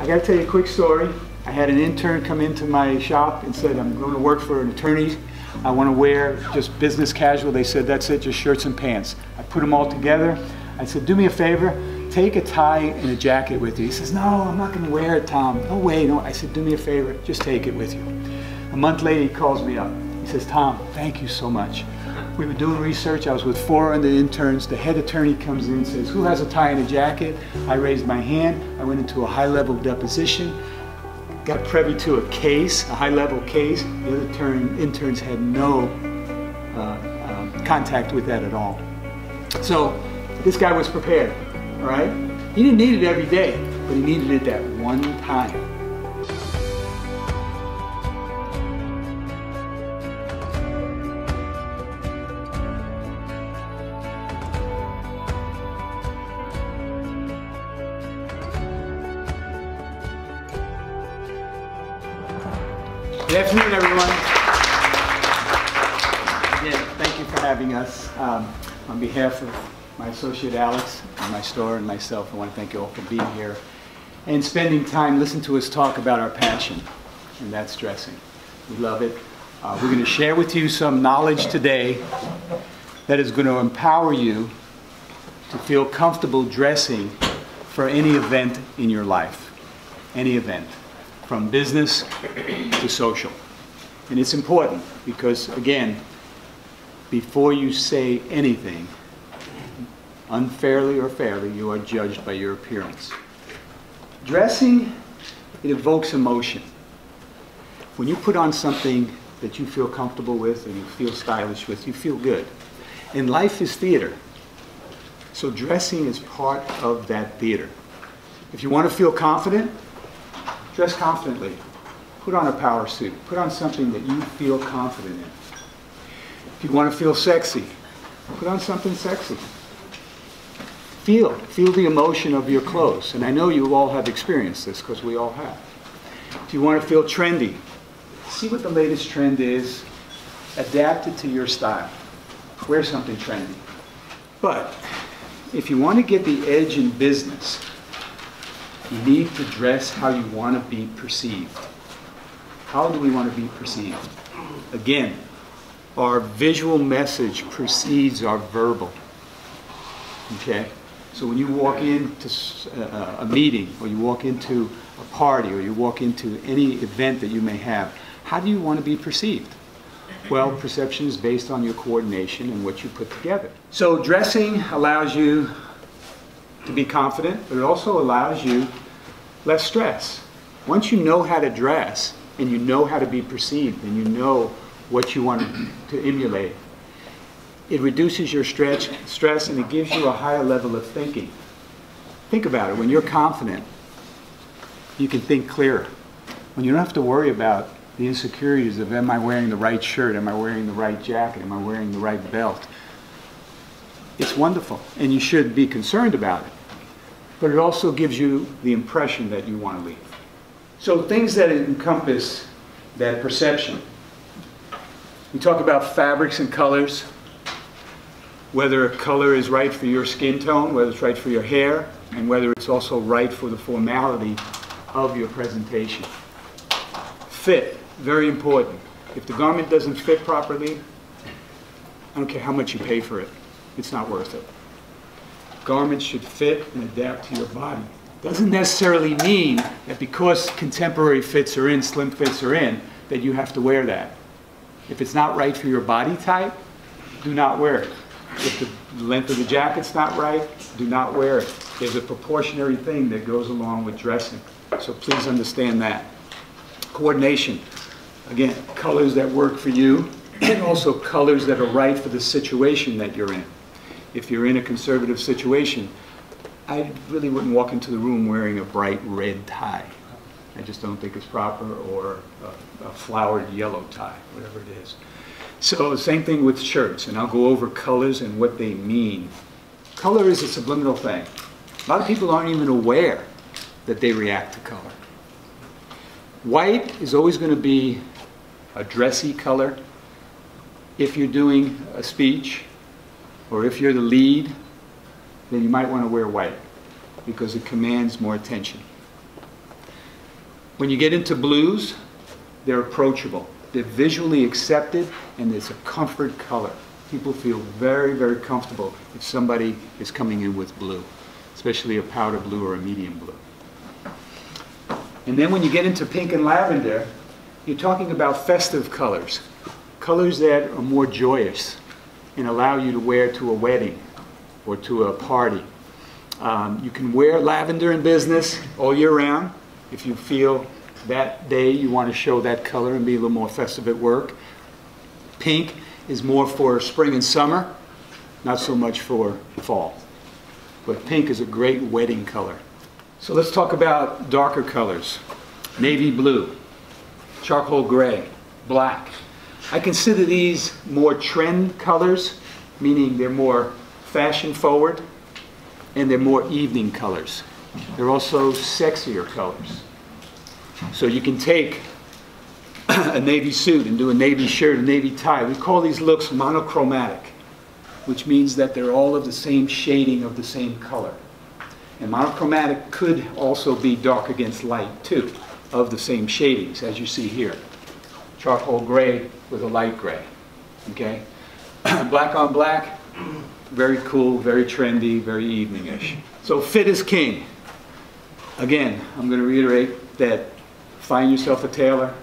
I got to tell you a quick story. I had an intern come into my shop and said, I'm going to work for an attorney. I want to wear just business casual. They said, that's it, just shirts and pants. I put them all together. I said, do me a favor, take a tie and a jacket with you. He says, no, I'm not going to wear it, Tom. No way, no. I said, do me a favor, just take it with you. A month later, he calls me up. He says, Tom, thank you so much. We were doing research. I was with 4 other interns. The head attorney comes in and says, who has a tie and a jacket? I raised my hand. I went into a high-level deposition, got privy to a case, a high-level case. The other interns had no contact with that at all. So this guy was prepared, all right? He didn't need it every day, but he needed it that one time. Good afternoon, everyone. Again, thank you for having us. On behalf of my associate Alex and my store and myself, I want to thank you all for being here and spending time listening to us talk about our passion, and that's dressing. We love it. We're going to share with you some knowledge today that is going to empower you to feel comfortable dressing for any event in your life, any event, from business to social. And it's important because, again, before you say anything, unfairly or fairly, you are judged by your appearance. Dressing, it evokes emotion. When you put on something that you feel comfortable with and you feel stylish with, you feel good. And life is theater. So dressing is part of that theater. If you want to feel confident, dress confidently. Put on a power suit. Put on something that you feel confident in. If you want to feel sexy, put on something sexy. Feel the emotion of your clothes. And I know you all have experienced this because we all have. If you want to feel trendy, see what the latest trend is. Adapt it to your style. Wear something trendy. But if you want to get the edge in business, you need to dress how you want to be perceived. How do we want to be perceived? Again, our visual message precedes our verbal. Okay? So when you walk into a meeting, or you walk into a party, or you walk into any event that you may have, how do you want to be perceived? Well, perception is based on your coordination and what you put together. So dressing allows you to be confident, but it also allows you less stress. Once you know how to dress, and you know how to be perceived, and you know what you want to emulate, it reduces your stress and it gives you a higher level of thinking. Think about it. When you're confident, you can think clearer. When you don't have to worry about the insecurities of, am I wearing the right shirt? Am I wearing the right jacket? Am I wearing the right belt? It's wonderful, and you should be concerned about it. But it also gives you the impression that you want to leave. So things that encompass that perception. We talk about fabrics and colors, whether a color is right for your skin tone, whether it's right for your hair, and whether it's also right for the formality of your presentation. Fit, very important. If the garment doesn't fit properly, I don't care how much you pay for it, it's not worth it. Garments should fit and adapt to your body. Doesn't necessarily mean that because contemporary fits are in, slim fits are in, that you have to wear that. If it's not right for your body type, do not wear it. If the length of the jacket's not right, do not wear it. There's a proportionary thing that goes along with dressing. So please understand that. Coordination. Again, colors that work for you, and also colors that are right for the situation that you're in. If you're in a conservative situation, I really wouldn't walk into the room wearing a bright red tie. I just don't think it's proper, or a flowered yellow tie, whatever it is. So the same thing with shirts, and I'll go over colors and what they mean. Color is a subliminal thing. A lot of people aren't even aware that they react to color. White is always going to be a dressy color. If you're doing a speech, or if you're the lead, then you might want to wear white because it commands more attention. When you get into blues, they're approachable. They're visually accepted, and it's a comfort color. People feel very, very comfortable if somebody is coming in with blue, especially a powder blue or a medium blue. And then when you get into pink and lavender, you're talking about festive colors. Colors that are more joyous and allow you to wear to a wedding or to a party. You can wear lavender in business all year round if you feel that day you want to show that color and be a little more festive at work. Pink is more for spring and summer, not so much for fall. But pink is a great wedding color. So let's talk about darker colors. Navy blue, charcoal gray, black. I consider these more trend colors, meaning they're more fashion forward, and they're more evening colors. They're also sexier colors. So you can take a navy suit and do a navy shirt, a navy tie. We call these looks monochromatic, which means that they're all of the same shading of the same color. And monochromatic could also be dark against light too, of the same shadings, as you see here. Charcoal gray with a light gray, okay? Black on black, very cool, very trendy, very evening-ish. So fit is king. Again, I'm going to reiterate that find yourself a tailor,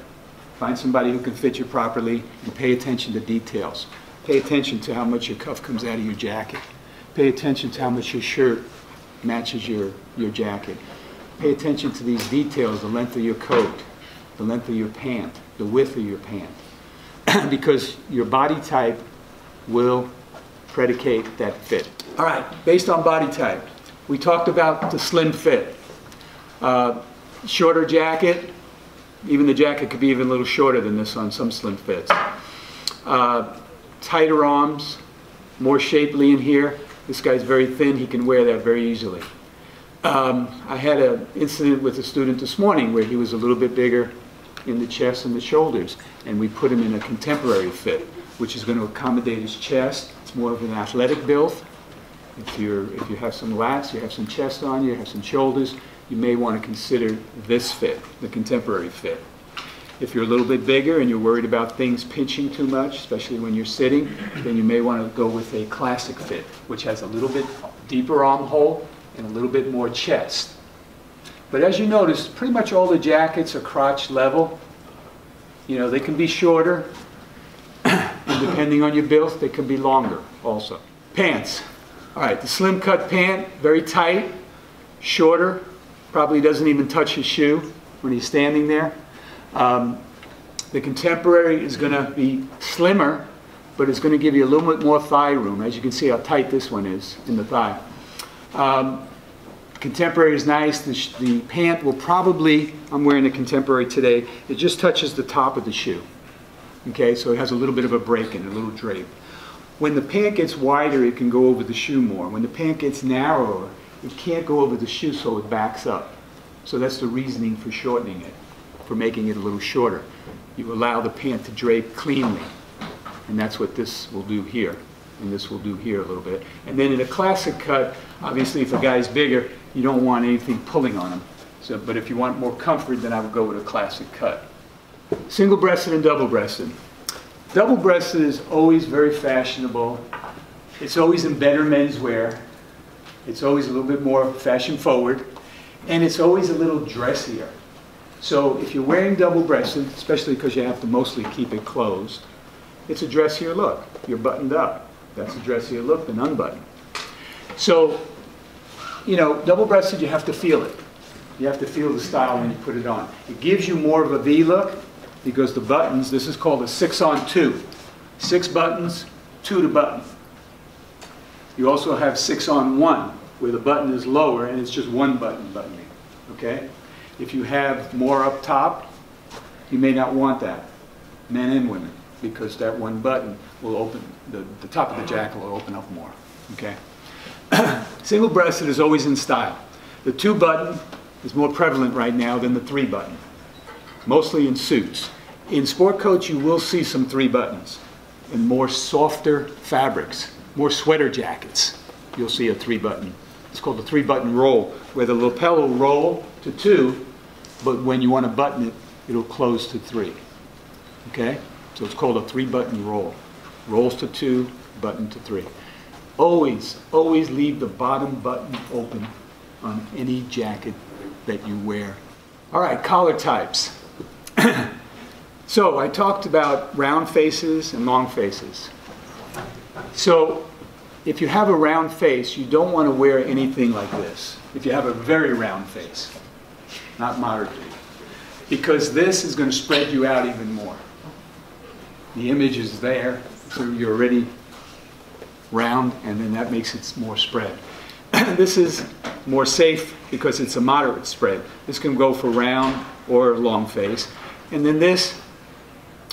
find somebody who can fit you properly, and pay attention to details. Pay attention to how much your cuff comes out of your jacket. Pay attention to how much your shirt matches your jacket. Pay attention to these details, the length of your coat, the length of your pant, the width of your pant, because your body type will predicate that fit. All right, based on body type, we talked about the slim fit. Shorter jacket, even the jacket could be even a little shorter than this on some slim fits. Tighter arms, more shapely in here. This guy's very thin, he can wear that very easily. I had an incident with a student this morning where he was a little bit bigger in the chest and the shoulders, and we put him in a contemporary fit, which is going to accommodate his chest. It's more of an athletic build. If you have some lats, you have some chest on you have some shoulders, you may want to consider this fit, the contemporary fit. If you're a little bit bigger and you're worried about things pinching too much, especially when you're sitting, then you may want to go with a classic fit, which has a little bit deeper armhole and a little bit more chest. But as you notice, pretty much all the jackets are crotch level. You know, they can be shorter, and depending on your build, they can be longer also. Pants. All right, the slim cut pant, very tight, shorter, probably doesn't even touch his shoe when he's standing there. The contemporary is going to be slimmer, but it's going to give you a little bit more thigh room. As you can see how tight this one is in the thigh. Contemporary is nice. The pant will probably, I'm wearing the contemporary today, it just touches the top of the shoe. Okay, so it has a little bit of a break in it, a little drape. When the pant gets wider, it can go over the shoe more. When the pant gets narrower, it can't go over the shoe, so it backs up. So that's the reasoning for shortening it, for making it a little shorter. You allow the pant to drape cleanly, and that's what this will do here, and this will do here a little bit. And then in a classic cut, obviously if a guy's bigger, you don't want anything pulling on him. So, but if you want more comfort, then I would go with a classic cut. Single-breasted and double-breasted. Double-breasted is always very fashionable. It's always in better menswear. It's always a little bit more fashion-forward, and it's always a little dressier. So if you're wearing double-breasted, especially because you have to mostly keep it closed, it's a dressier look. You're buttoned up. That's a dressier look than unbuttoned. So, you know, double-breasted, you have to feel it. You have to feel the style when you put it on. It gives you more of a V look because the buttons, this is called a 6-on-2. 6 buttons, 2 to button. You also have 6-on-1, where the button is lower and it's just one button buttoning. Okay? If you have more up top, you may not want that, men and women, because that one button will open, the top of the jacket will open up more. Okay? Single-breasted is always in style. The 2-button is more prevalent right now than the 3-button, mostly in suits. In sport coats, you will see some 3 buttons. In more softer fabrics, more sweater jackets, you'll see a 3-button. It's called the 3-button roll, where the lapel will roll to 2, but when you want to button it, it'll close to 3. Okay? So it's called a 3-button roll. Rolls to 2, button to 3. Always, always leave the bottom button open on any jacket that you wear. All right, collar types. So I talked about round faces and long faces. So if you have a round face, you don't want to wear anything like this. If you have a very round face, not moderately, because this is going to spread you out even more. The image is there, so you're already round, and then that makes it more spread. This is more safe because it's a moderate spread. This can go for round or long face. And then this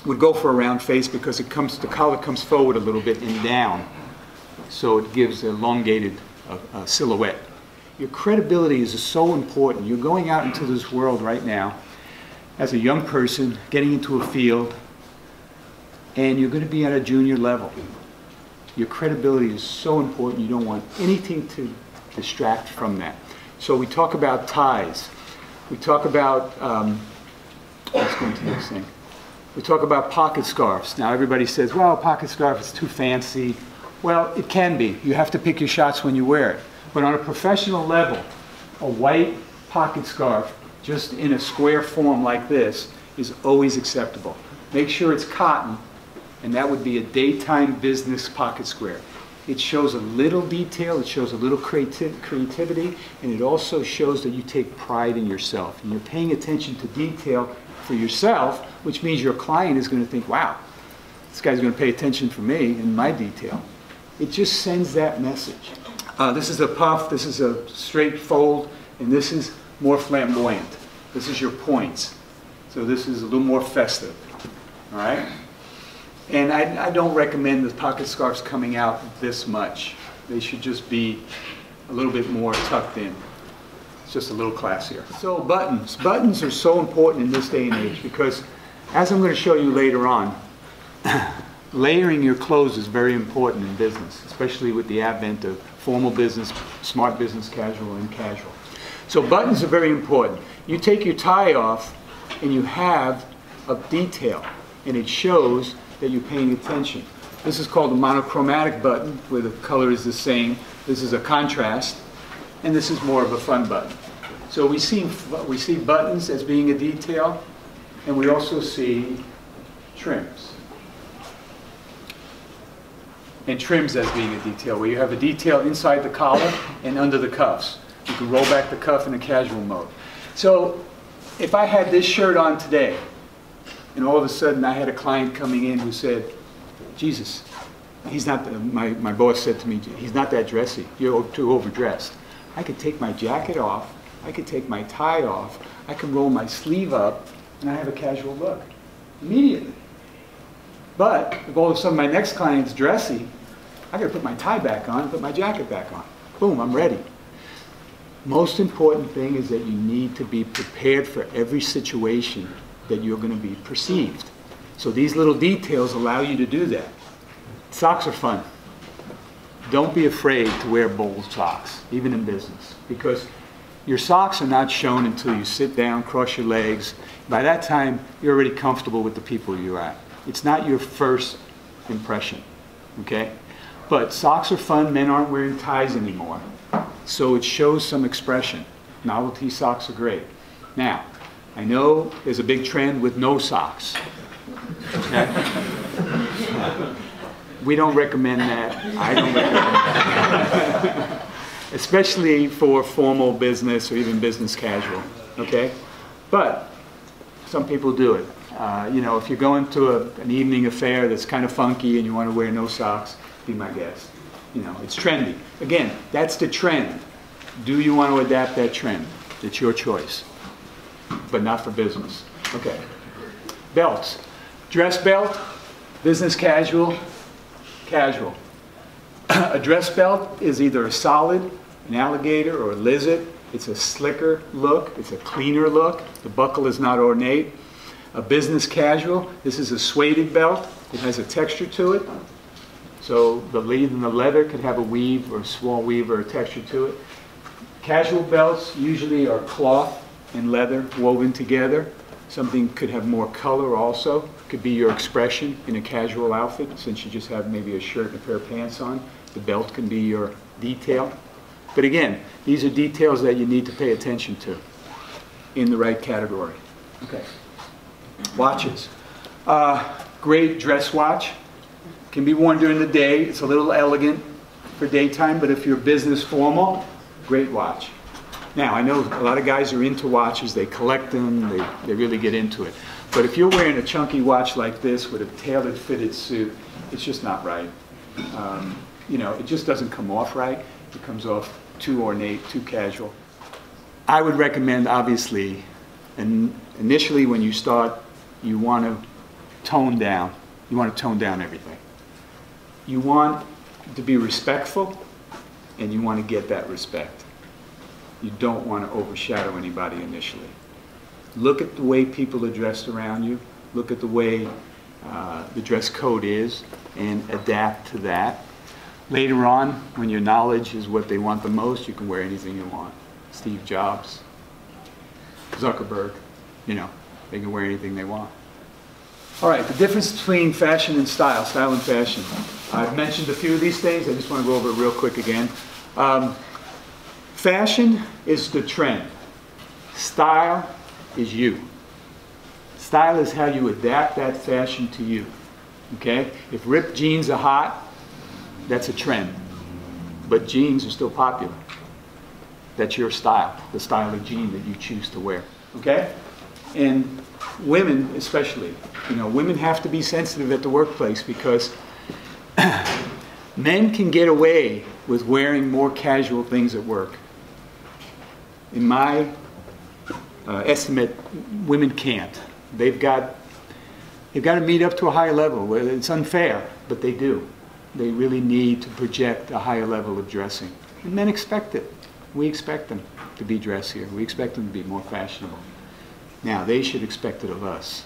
would go for a round face because it comes, the collar comes forward a little bit and down. So it gives an elongated silhouette. Your credibility is so important. You're going out into this world right now as a young person, getting into a field, and you're going to be at a junior level. Your credibility is so important. You don't want anything to distract from that. So we talk about ties. We talk about, let's go into this thing. We talk about pocket scarves. Now everybody says, well, pocket scarf is too fancy. Well, it can be. You have to pick your shots when you wear it. But on a professional level, a white pocket scarf, just in a square form like this, is always acceptable. Make sure it's cotton, and that would be a daytime business pocket square. It shows a little detail, it shows a little creativity, and it also shows that you take pride in yourself. And you're paying attention to detail for yourself, which means your client is going to think, wow, this guy's going to pay attention for me and my detail. It just sends that message. This is a puff, this is a straight fold, and this is more flamboyant. This is your points. So this is a little more festive. All right? And I don't recommend the pocket scarves coming out this much. They should just be a little bit more tucked in. It's just a little classier. So buttons. Buttons are so important in this day and age because, as I'm going to show you later on, layering your clothes is very important in business, especially with the advent of formal business, smart business, casual, and casual. So buttons are very important. You take your tie off and you have a detail, and it shows that you're paying attention. This is called a monochromatic button, where the color is the same. This is a contrast, and this is more of a fun button. So we see buttons as being a detail, and we also see trims. And trims as being a detail, where you have a detail inside the collar and under the cuffs. You can roll back the cuff in a casual mode. So if I had this shirt on today, and all of a sudden I had a client coming in who said, Jesus, he's not, my boss said to me, he's not that dressy, you're too overdressed. I could take my jacket off, I could take my tie off, I can roll my sleeve up, and I have a casual look, immediately. But if all of a sudden my next client's dressy, I gotta put my tie back on and put my jacket back on. Boom, I'm ready. Most important thing is that you need to be prepared for every situation that you're going to be perceived. So these little details allow you to do that. Socks are fun. Don't be afraid to wear bold socks, even in business, because your socks are not shown until you sit down, cross your legs. By that time, you're already comfortable with the people you're at. It's not your first impression, okay? But socks are fun. Men aren't wearing ties anymore, so it shows some expression. Novelty socks are great. Now, I know there's a big trend with no socks. Okay? We don't recommend that. I don't recommend that. Especially for formal business or even business casual. Okay? But some people do it. You know, if you're going to an evening affair that's kind of funky and you want to wear no socks, be my guest. You know, it's trendy. Again, that's the trend. Do you want to adapt that trend? It's your choice. But not for business. Okay. Belts. Dress belt, business casual, casual. A dress belt is either a solid, an alligator, or a lizard. It's a slicker look. It's a cleaner look. The buckle is not ornate. A business casual, this is a suede belt. It has a texture to it. So the lead and the leather could have a weave or a small weave or a texture to it. Casual belts usually are cloth and leather woven together. Something could have more color also. Could be your expression in a casual outfit, since you just have maybe a shirt and a pair of pants on. The belt can be your detail. But again, these are details that you need to pay attention to in the right category. Okay. Watches. Great dress watch. Can be worn during the day. It's a little elegant for daytime, but if you're business formal, great watch. Now, I know a lot of guys are into watches. They collect them. They really get into it. But if you're wearing a chunky watch like this with a tailored fitted suit, it's just not right. You know, it just doesn't come off right. It comes off too ornate, too casual. I would recommend, obviously, and initially when you start, you want to tone down. You want to tone down everything. You want to be respectful, and you want to get that respect. You don't want to overshadow anybody initially. Look at the way people are dressed around you. Look at the way the dress code is, and adapt to that. Later on, when your knowledge is what they want the most, you can wear anything you want. Steve Jobs, Zuckerberg, you know, they can wear anything they want. All right, the difference between fashion and style and fashion. I've mentioned a few of these things. I just want to go over it real quick again. Fashion is the trend. Style is you. Style is how you adapt that fashion to you. Okay? If ripped jeans are hot, that's a trend. But jeans are still popular. That's your style, the style of jean that you choose to wear. Okay? And women especially, you know, women have to be sensitive at the workplace, because men can get away with wearing more casual things at work. In my estimate, women can't. They've got to meet up to a higher level. It's unfair, but they do. They really need to project a higher level of dressing. And men expect it. We expect them to be dressier. We expect them to be more fashionable. Now, they should expect it of us,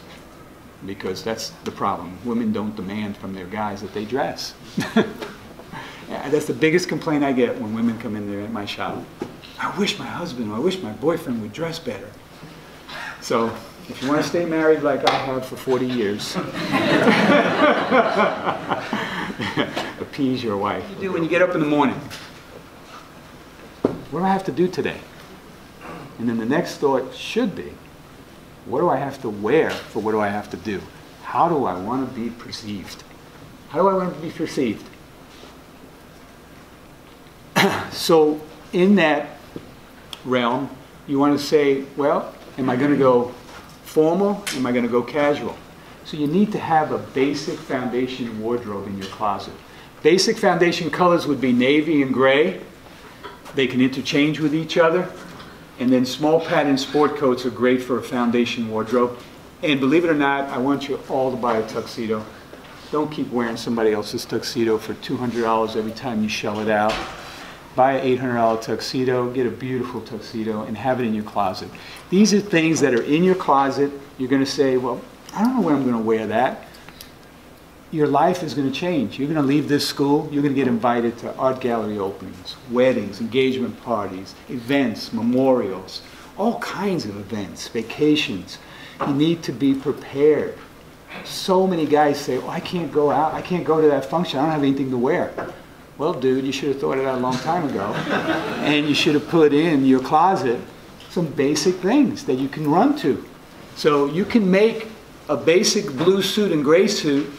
because that's the problem. Women don't demand from their guys that they dress. Yeah, that's the biggest complaint I get when women come in there at my shop. I wish my husband or I wish my boyfriend would dress better. So, if you want to stay married like I have for 40 years, appease your wife. What do you do when you get up in the morning? What do I have to do today? And then the next thought should be, what do I have to wear for what do I have to do? How do I want to be perceived? How do I want to be perceived? So in that realm, you want to say, well, am I going to go formal? Am I going to go casual? So you need to have a basic foundation wardrobe in your closet. Basic foundation colors would be navy and gray. They can interchange with each other. And then small pattern sport coats are great for a foundation wardrobe. And believe it or not, I want you all to buy a tuxedo. Don't keep wearing somebody else's tuxedo for $200 every time you shell it out. Buy an $800 tuxedo, get a beautiful tuxedo, and have it in your closet. These are things that are in your closet. You're going to say, well, I don't know where I'm going to wear that. Your life is going to change. You're going to leave this school. You're going to get invited to art gallery openings, weddings, engagement parties, events, memorials, all kinds of events, vacations. You need to be prepared. So many guys say, oh, I can't go out. I can't go to that function. I don't have anything to wear. Well, dude, you should have thought of that a long time ago. And you should have put in your closet some basic things that you can run to. So you can make a basic blue suit and gray suit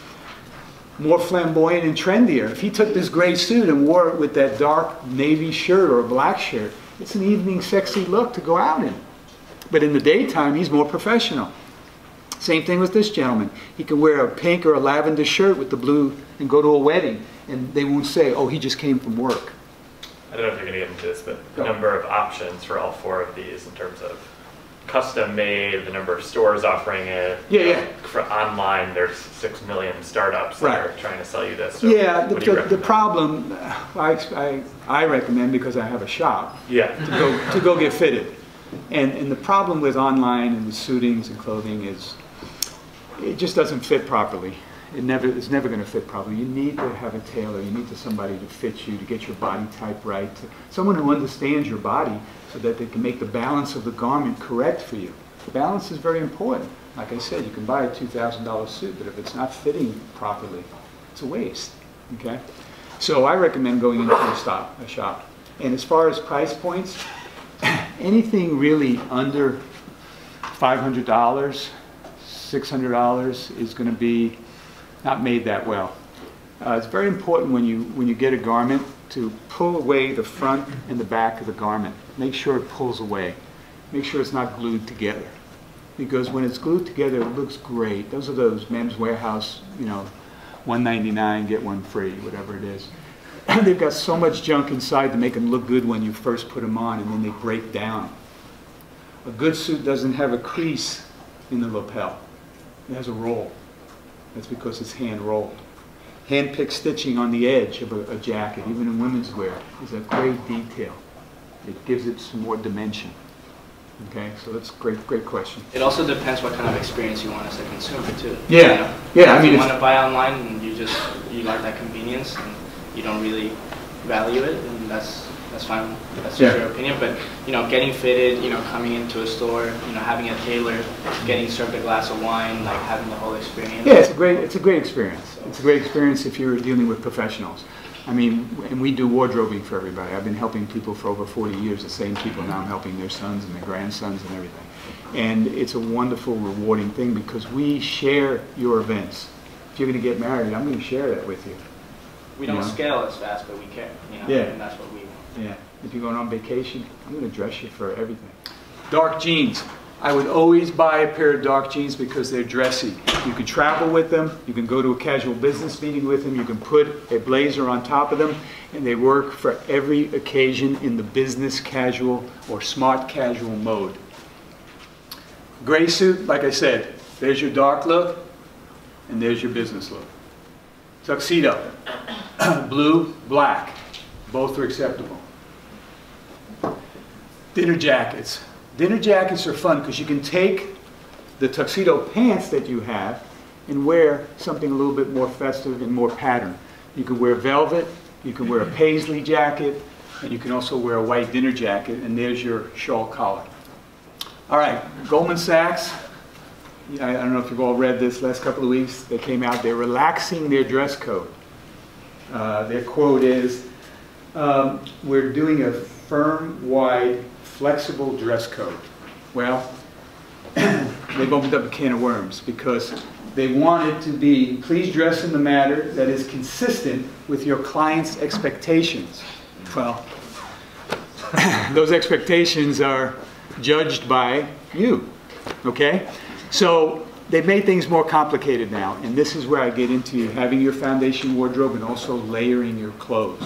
more flamboyant and trendier. If he took this gray suit and wore it with that dark navy shirt or a black shirt, it's an evening sexy look to go out in. But in the daytime, he's more professional. Same thing with this gentleman. He can wear a pink or a lavender shirt with the blue and go to a wedding, and they won't say, oh, he just came from work. I don't know if you're going to get into this, but the number of options for all four of these in terms of custom made, the number of stores offering it. Yeah. For online, there's 6 million startups that are trying to sell you this. So yeah, the problem, I recommend, because I have a shop, to go get fitted. And the problem with online and with suitings and clothing is it just doesn't fit properly. it's never going to fit properly. You need to have a tailor. You need somebody to fit you, to get your body type right. Someone who understands your body so that they can make the balance of the garment correct for you. Balance is very important. Like I said, you can buy a $2,000 suit, but if it's not fitting properly, it's a waste. Okay? So I recommend going into a shop. And as far as price points, anything really under $500, $600 is going to be not made that well. It's very important when you get a garment to pull away the front and the back of the garment. Make sure it pulls away. Make sure it's not glued together. Because when it's glued together, it looks great. Those are those Men's Warehouse, you know, $1.99, get one free, whatever it is. They've got so much junk inside to make them look good when you first put them on, and then they break down. A good suit doesn't have a crease in the lapel. It has a roll. That's because it's hand rolled. Hand-picked stitching on the edge of a jacket, even in women's wear, is a great detail. It gives it some more dimension. Okay, so that's a great question. It also depends what kind of experience you want as a consumer too. Yeah, you know? yeah. I mean, if you want to buy online and you like that convenience and you don't really value it, and that's fine. That's just your opinion. But you know, getting fitted, you know, coming into a store, you know, having a tailor, getting served a glass of wine, like having the whole experience. Yeah, it's a great experience. It's a great experience if you're dealing with professionals. I mean, and we do wardrobing for everybody. I've been helping people for over 40 years, the same people now I'm helping their sons and their grandsons and everything. And it's a wonderful, rewarding thing because we share your events. If you're going to get married, I'm going to share that with you. We don't scale as fast, but we care, you know, and that's what we want. Yeah. If you're going on vacation, I'm going to dress you for everything. Dark jeans. I would always buy a pair of dark jeans because they're dressy. You can travel with them. You can go to a casual business meeting with them. You can put a blazer on top of them, and they work for every occasion in the business casual or smart casual mode. Gray suit, like I said, there's your dark look, and there's your business look. Tuxedo, blue, black, both are acceptable. Dinner jackets. Dinner jackets are fun because you can take the tuxedo pants that you have and wear something a little bit more festive and more pattern. You can wear velvet, you can wear a paisley jacket, and you can also wear a white dinner jacket, and there's your shawl collar. All right, Goldman Sachs. I don't know if you've all read this last couple of weeks. They came out, they're relaxing their dress code. Their quote is, we're doing a firm-wide flexible dress code. Well, they've opened up a can of worms because they want it to be, please dress in the manner that is consistent with your client's expectations. Well, those expectations are judged by you, okay? So they've made things more complicated now, and this is where I get into having your foundation wardrobe and also layering your clothes.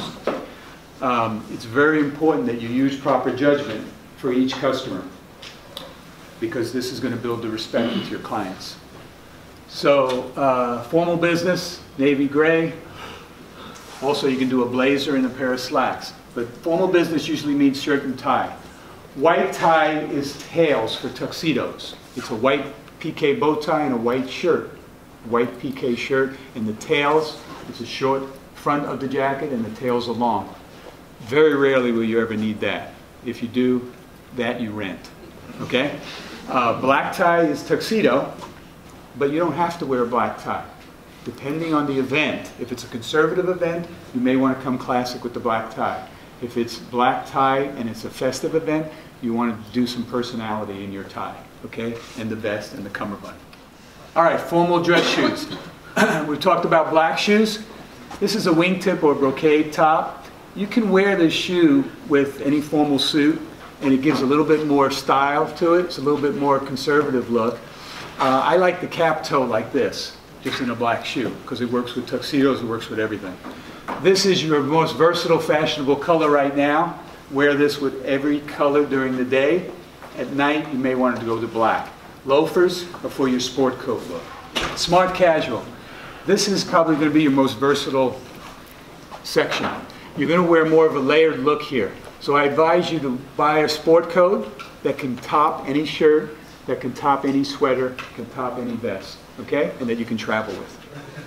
It's very important that you use proper judgment for each customer because this is going to build the respect with your clients. So formal business, navy gray. Also you can do a blazer and a pair of slacks. But formal business usually means shirt and tie. White tie is tails for tuxedos. It's a white piqué bow tie and a white shirt. White piqué shirt, and the tails, it's a short front of the jacket and the tails are long. Very rarely will you ever need that. If you do, that you rent. Okay? Black tie is tuxedo, but you don't have to wear a black tie. Depending on the event, if it's a conservative event, you may want to come classic with the black tie. If it's black tie and it's a festive event, you want to do some personality in your tie, okay? And the vest and the cummerbund. All right, formal dress shoes. We've talked about black shoes. This is a wingtip or brocade top. You can wear this shoe with any formal suit, and it gives a little bit more style to it. It's a little bit more conservative look. I like the cap toe like this, just in a black shoe, because it works with tuxedos, it works with everything. This is your most versatile, fashionable color right now. Wear this with every color during the day. At night, you may want to go to black. Loafers are for your sport coat look. Smart casual. This is probably going to be your most versatile section. You're going to wear more of a layered look here. So I advise you to buy a sport coat that can top any shirt that can top any sweater, can top any vest, okay? And that you can travel with.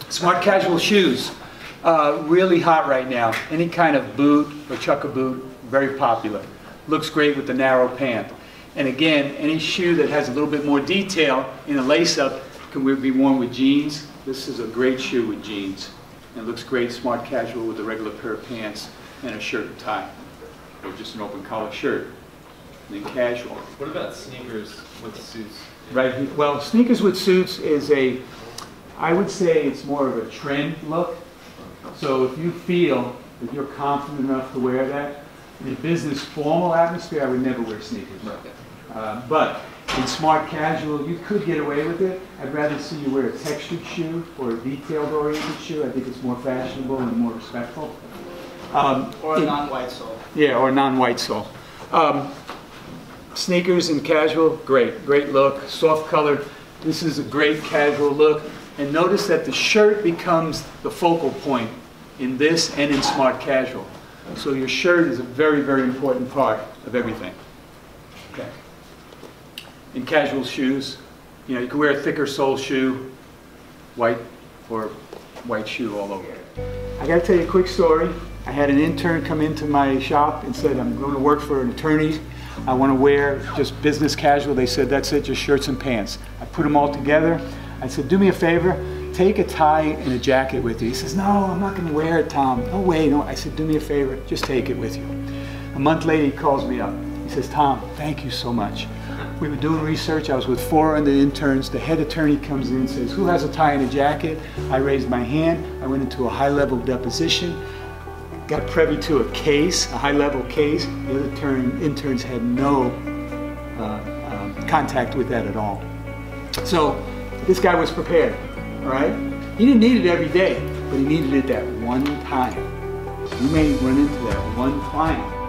Smart casual shoes, really hot right now. Any kind of boot or chukka boot, very popular. Looks great with the narrow pant. And again, any shoe that has a little bit more detail in a lace-up can be worn with jeans. This is a great shoe with jeans. And it looks great, smart casual with a regular pair of pants and a shirt and tie, or just an open collar shirt. And then casual. What about sneakers with suits? Right. Well, sneakers with suits is I would say it's more of a trend look. So if you feel that you're confident enough to wear that, in a business formal atmosphere, I would never wear sneakers. But in smart casual, you could get away with it. I'd rather see you wear a textured shoe or a detailed oriented shoe. I think it's more fashionable and more respectful. Or a non-white sole. Yeah, or non-white sole. Sneakers and casual, great look, soft color. This is a great casual look. And notice that the shirt becomes the focal point in this and in smart casual. So your shirt is a very, very important part of everything. Okay. In casual shoes, you know, you can wear a thicker sole shoe, white or white shoe all over. I got to tell you a quick story. I had an intern come into my shop and said, I'm going to work for an attorney. I want to wear just business casual. They said, that's it, just shirts and pants. I put them all together. I said, do me a favor, take a tie and a jacket with you. He says, no, I'm not going to wear it, Tom. No way, no. I said, do me a favor, just take it with you. A month later, he calls me up. He says, Tom, thank you so much. We were doing research. I was with 4 other interns. The head attorney comes in and says, who has a tie and a jacket? I raised my hand. I went into a high-level deposition. Got privy to a case, a high-level case. The other interns had no contact with that at all. So this guy was prepared, all right? He didn't need it every day, but he needed it that one time. You may run into that one client